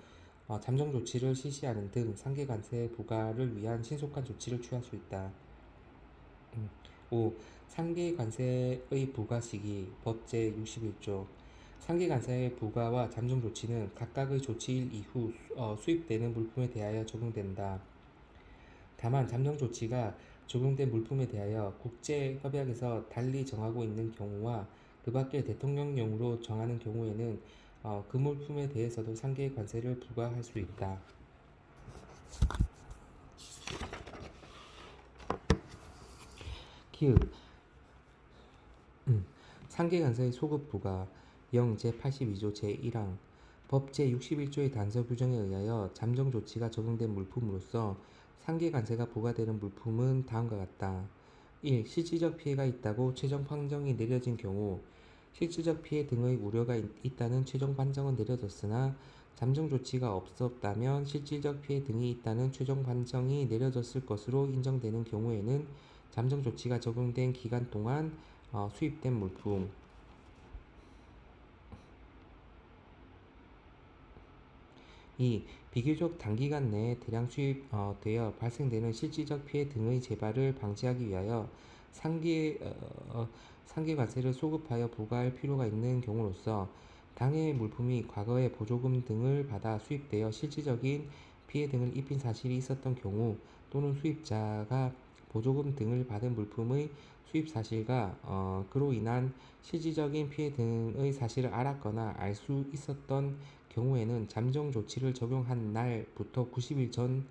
잠정 조치를 실시하는 등 상계 관세 부과를 위한 신속한 조치를 취할 수 있다. 5. 상계 관세의 부과 시기 법 제61조 상계 관세의 부과와 잠정 조치는 각각의 조치일 이후 수입되는 물품에 대하여 적용된다. 다만 잠정 조치가 적용된 물품에 대하여 국제협약에서 달리 정하고 있는 경우와 그 밖에 대통령령으로 정하는 경우에는 그 물품에 대해서도 상계 관세를 부과할 수 있다. 키읔 상계관세의 소급 부과 영 제82조 제1항 법 제61조의 단서 규정에 의하여 잠정 조치가 적용된 물품으로서 상계관세가 부과되는 물품은 다음과 같다. 1. 실질적 피해가 있다고 최종 판정이 내려진 경우 실질적 피해 등의 우려가 있다는 최종 판정은 내려졌으나 잠정 조치가 없었다면 실질적 피해 등이 있다는 최종 판정이 내려졌을 것으로 인정되는 경우에는 잠정 조치가 적용된 기간 동안 수입된 물품 2. 비교적 단기간 내에 대량 수입되어 발생되는 실질적 피해 등의 재발을 방지하기 위하여 상계관세를 소급하여 부과할 필요가 있는 경우로서 당해 물품이 과거에 보조금 등을 받아 수입되어 실질적인 피해 등을 입힌 사실이 있었던 경우 또는 수입자가 보조금 등을 받은 물품의 수입 사실과 그로 인한 실질적인 피해 등의 사실을 알았거나 알 수 있었던 경우에는 잠정 조치를 적용한 날부터 90일 전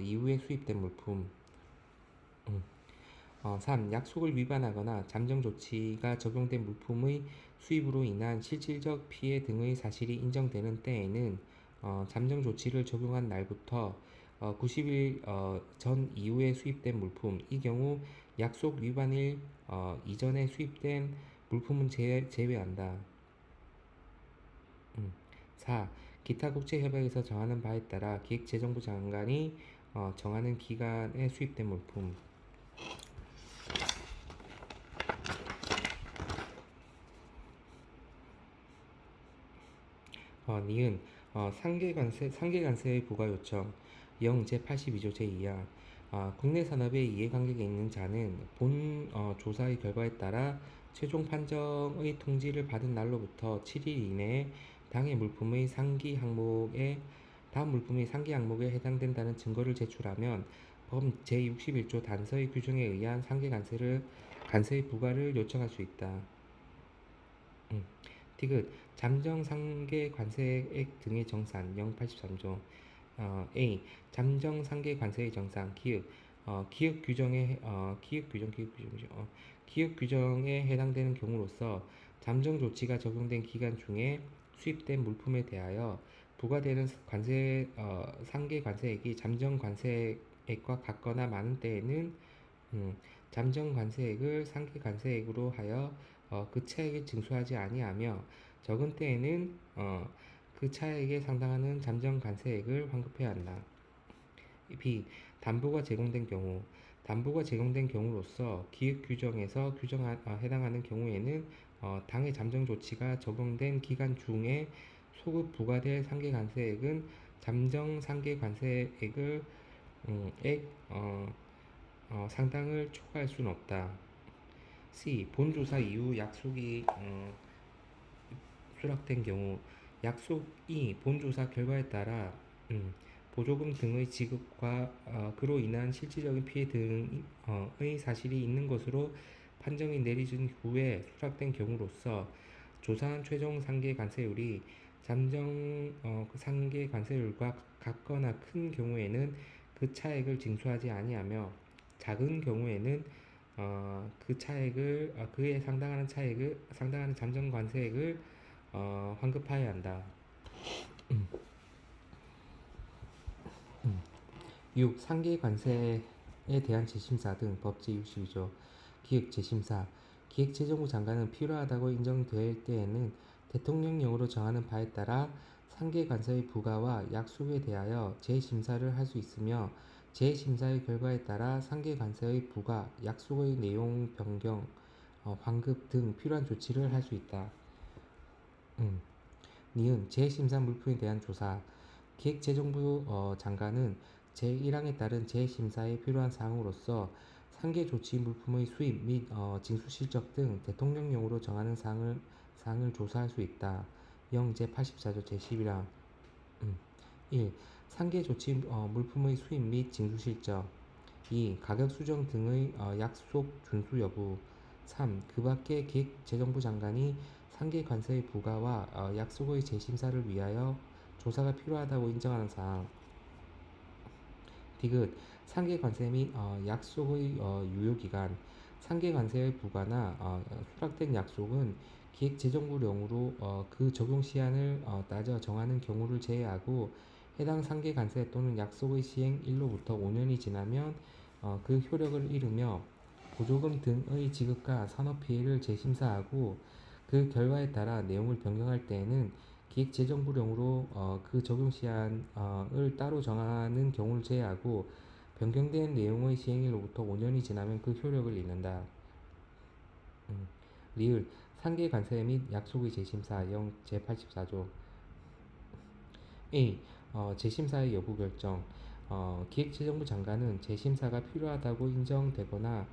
이후에 수입된 물품 3. 약속을 위반하거나 잠정 조치가 적용된 물품의 수입으로 인한 실질적 피해 등의 사실이 인정되는 때에는 잠정 조치를 적용한 날부터 90일 전 이후에 수입된 물품 이 경우 약속 위반일 이전에 수입된 물품은 제외한다. 4. 기타 국제협약에서 정하는 바에 따라 기획재정부 장관이 정하는 기간에 수입된 물품 니은 상계관세의 부과 요청 영 제82조 제2항 국내 산업에 이해관계가 있는 자는 본 조사의 결과에 따라 최종 판정의 통지를 받은 날로부터 7일 이내에 당해 물품의 상기 항목에 다음 물품이 상기 항목에 해당된다는 증거를 제출하면 법 제61조 단서의 규정에 의한 관세의 부과를 요청할 수 있다. 디귿 잠정 상계 관세액 등의 정산 영 83조 A. 잠정 상계 관세의 정산 기획 기획 규정에 해당되는 경우로서 잠정 조치가 적용된 기간 중에 수입된 물품에 대하여 부과되는 상계 관세액이 잠정 관세액과 같거나 많은 때에는 잠정 관세액을 상계 관세액으로 하여 그 차액을 징수하지 아니하며 적은 때에는 그 차액에 상당하는 잠정 관세액을 환급해야 한다. B. 담보가 제공된 경우 담보가 제공된 경우로서 기획 규정에서 해당하는 경우에는 당해 잠정 조치가 적용된 기간 중에 소급 부과될 상계 관세액은 잠정 상계 관세액을 상당을 초과할 수는 없다. C. 본조사 이후 약속이 수락된 경우 약속이 본조사 결과에 따라 보조금 등의 지급과 그로 인한 실질적인 피해 등의 사실이 있는 것으로 판정이 내려진 후에 수락된 경우로서 조사한 최종 상계 관세율이 잠정 상계 관세율과 같거나 큰 경우에는 그 차액을 징수하지 아니하며 작은 경우에는 그 차액을 그에 상당하는 잠정 관세액을 환급하여야 한다. 6. 상계 관세에 대한 재심사 등 법 제62조 기획 재심사 기획재정부 장관은 필요하다고 인정될 때에는 대통령령으로 정하는 바에 따라 상계 관세의 부과와 약속에 대하여 재심사를 할 수 있으며 재심사의 결과에 따라 상계관세의 부과, 약속의 내용 변경, 환급 등 필요한 조치를 할 수 있다. 니은 재심사 물품에 대한 조사. 기획재정부 장관은 제1항에 따른 재심사에 필요한 사항으로서 상계 조치 물품의 수입 및 징수 실적 등 대통령령으로 정하는 사항을 조사할 수 있다. 영 제84조 제11항. 1. 상계 조치 물품의 수입 및 징수 실적. 2. 가격 수정 등의 약속 준수 여부. 3. 그 밖에 기획재정부 장관이 상계 관세의 부과와 약속의 재심사를 위하여 조사가 필요하다고 인정하는 사항. 디귿 상계 관세 및 약속의 유효기간. 상계 관세의 부과나 수락된 약속은 기획재정부령으로 그 적용 시한을 따져 정하는 경우를 제외하고 해당 상계 관세 또는 약속의 시행 일로부터 5년이 지나면 그 효력을 잃으며 보조금 등의 지급과 산업피해를 재심사하고 그 결과에 따라 내용을 변경할 때에는 기획재정부령으로 그 적용시한을 따로 정하는 경우를 제외하고 변경된 내용의 시행일로부터 5년이 지나면 그 효력을 잃는다. 리을 상계관세 및 약속의 재심사 영 제84조. A. 재심사의 여부 결정. 기획재정부 장관은 재심사가 필요하다고 인정되거나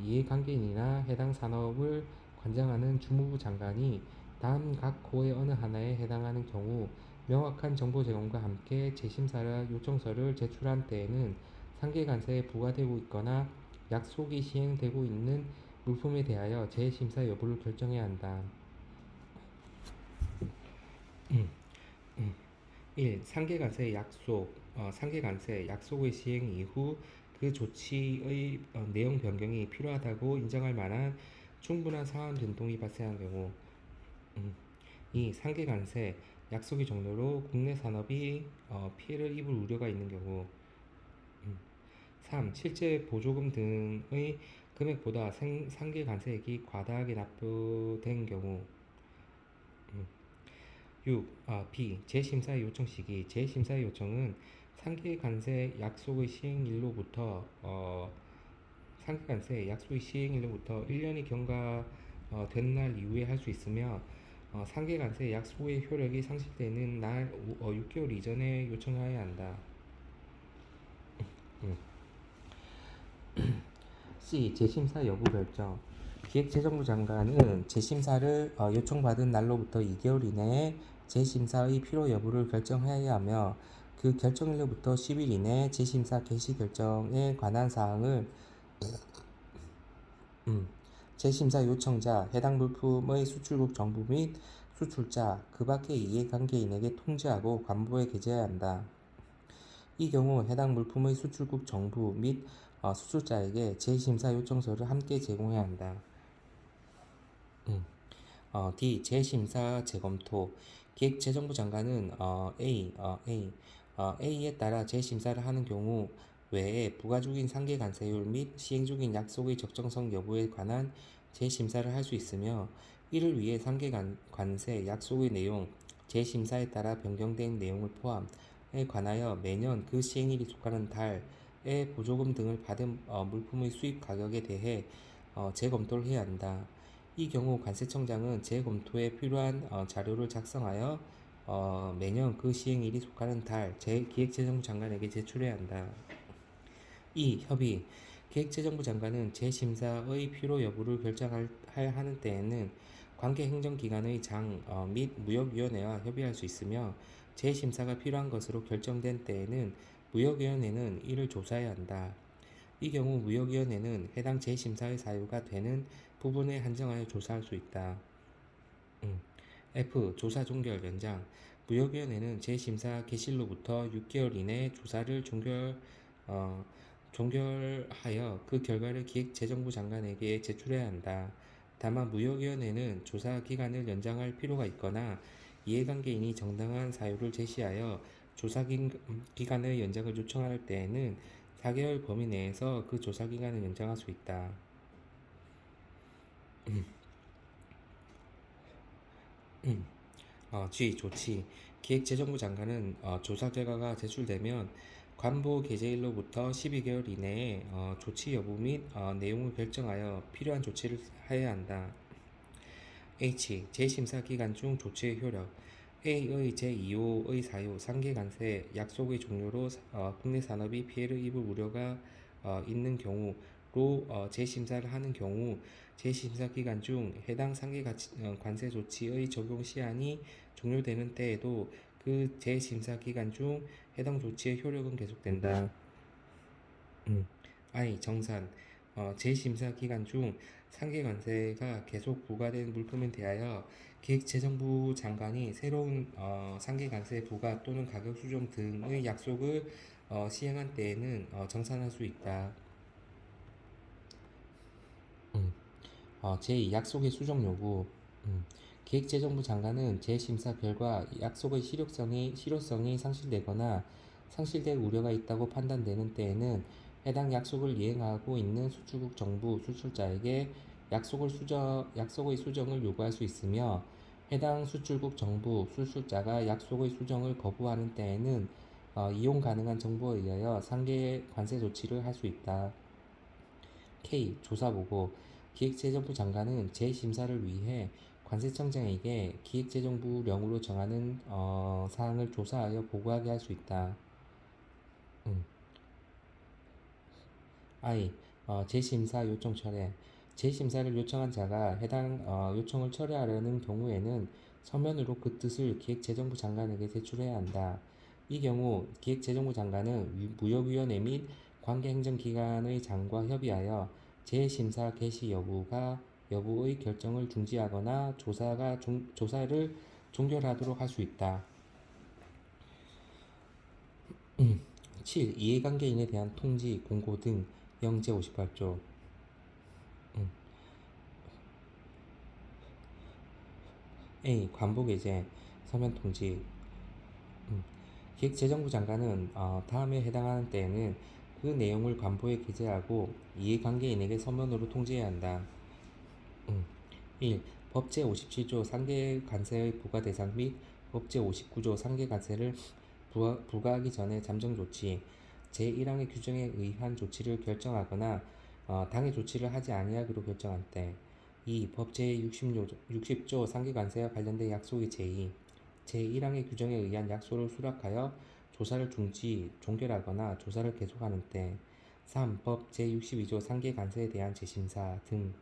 이해관계인이나 해당 산업을 관장하는 주무부 장관이 다음 각 호의 어느 하나에 해당하는 경우 명확한 정보 제공과 함께 재심사 요청서를 제출한 때에는 상계관세에 부과되고 있거나 약속이 시행되고 있는 물품에 대하여 재심사 여부를 결정해야 한다. 1. 상계관세 약속. 상계관세 약속의 시행 이후 그 조치의 내용 변경이 필요하다고 인정할 만한 충분한 상황 변동이 발생한 경우. 2. 상계관세 약속의 정도로 국내 산업이 피해를 입을 우려가 있는 경우. 3. 실제 보조금 등의 금액보다 상계관세액이 과다하게 납부된 경우. 6. B. 재심사 요청 시기. 재심사 요청은 상계관세 약속의 시행일로부터 상계관세 약속의 시행일로부터 1년이 경과된 날 이후에 할 수 있으며 상계관세 약속의 효력이 상실되는 날 6개월 이전에 요청해야 한다. C. 재심사 여부 결정. 기획재정부 장관은 재심사를 요청받은 날로부터 2개월 이내에 재심사의 필요 여부를 결정해야 하며 그 결정일로부터 10일 이내에 재심사 개시 결정에 관한 사항을 재심사 요청자, 해당 물품의 수출국 정부 및 수출자, 그 밖의 이해관계인에게 통지하고 관부에 게재해야 한다. 이 경우 해당 물품의 수출국 정부 및 수출자에게 재심사 요청서를 함께 제공해야 한다. D. 재심사 재검토. 기획재정부 장관은 A에 따라 재심사를 하는 경우 외에 부과 중인 상계관세율 및 시행 중인 약속의 적정성 여부에 관한 재심사를 할 수 있으며 이를 위해 상계관세 약속의 내용, 재심사에 따라 변경된 내용을 포함에 관하여 매년 그 시행일이 속하는 달에 보조금 등을 받은 물품의 수입 가격에 대해 재검토를 해야 한다. 이 경우 관세청장은 재검토에 필요한 자료를 작성하여 매년 그 시행일이 속하는 달 기획재정부 장관에게 제출해야 한다. 2. 협의. 기획재정부 장관은 재심사의 필요 여부를 결정하는 때에는 관계 행정기관의 장 및 무역위원회와 협의할 수 있으며 재심사가 필요한 것으로 결정된 때에는 무역위원회는 이를 조사해야 한다. 이 경우 무역위원회는 해당 재심사의 사유가 되는 부분에 한정하여 조사할 수 있다. F. 조사 종결 연장. 무역위원회는 재심사 개시일로부터 6개월 이내에 조사를 종결하여 그 결과를 기획재정부 장관에게 제출해야 한다. 다만 무역위원회는 조사 기간을 연장할 필요가 있거나 이해관계인이 정당한 사유를 제시하여 조사 기간의 연장을 요청할 때에는 4개월 범위 내에서 그 조사 기간을 연장할 수 있다. G. 조치. 기획재정부 장관은 조사 결과가 제출되면 관보 게재일로부터 12개월 이내에 조치 여부 및 내용을 결정하여 필요한 조치를 하여야 한다. H. 재심사 기간 중 조치의 효력. A의 제2호의 사유, 상계관세, 약속의 종료로 국내 산업이 피해를 입을 우려가 있는 경우로 재심사를 하는 경우 재심사 기간 중 해당 상계관세 조치의 적용 시한이 종료되는 때에도 그 재심사 기간 중 해당 조치의 효력은 계속된다. I. 정산. 재심사 기간 중 상계관세가 계속 부과된 물품에 대하여 기획재정부 장관이 새로운 상계관세 부과 또는 가격 수정 등의 약속을 시행한 때에는 정산할 수 있다. 제2. 약속의 수정 요구. 기획재정부 장관은 재심사 결과 약속의 실효성이 상실되거나 상실될 우려가 있다고 판단되는 때에는 해당 약속을 이행하고 있는 수출국 정부 수출자에게 약속의 수정을 요구할 수 있으며 해당 수출국 정부 수출자가 약속의 수정을 거부하는 때에는 이용 가능한 정보에 의하여 상계 관세 조치를 할 수 있다. K. 조사보고. 기획재정부 장관은 재심사를 위해 관세청장에게 기획재정부령으로 정하는 사항을 조사하여 보고하게 할 수 있다. 음. I. 재심사 요청 철회. 재심사를 요청한 자가 해당 요청을 철회하려는 경우에는 서면으로 그 뜻을 기획재정부 장관에게 제출해야 한다. 이 경우 기획재정부 장관은 무역위원회 및 관계행정기관의 장과 협의하여 재심사 개시 여부의 결정을 중지하거나 조사를 종결하도록 할 수 있다. 7. 이해관계인에 대한 통지, 공고 등 영 제58조. A. 관보게재, 서면 통지. 기획재정부 장관은 다음에 해당하는 때에는 그 내용을 관보에 게재하고 이해관계인에게 서면으로 통지해야 한다. 1. 법 제57조 상계관세의 부과 대상 및 법 제59조 상계관세를 부과하기 전에 잠정조치 제1항의 규정에 의한 조치를 결정하거나 당해 조치를 하지 아니하기로 결정한 때. 2. 법 제60조 상계관세와 관련된 약속의 제2, 제1항의 규정에 의한 약속을 수락하여 조사를 종결하거나 조사를 계속하는 때. 3. 법 제62조 상계관세에 대한 재심사 등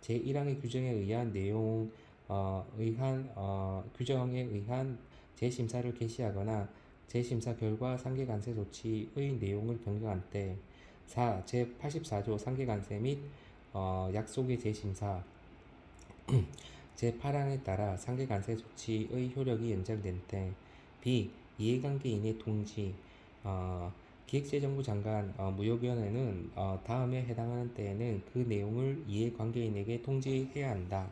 제1항의 규정에 의한 재심사를 개시하거나 재심사 결과 상계관세 조치의 내용을 변경한 때. 4. 제84조 상계관세 및 약속의 재심사 제8항에 따라 상계관세 조치의 효력이 연장된 때. B. 이해관계인의 통지. 기획재정부 장관 무역위원회는 다음에 해당하는 때에는 그 내용을 이해관계인에게 통지해야 한다.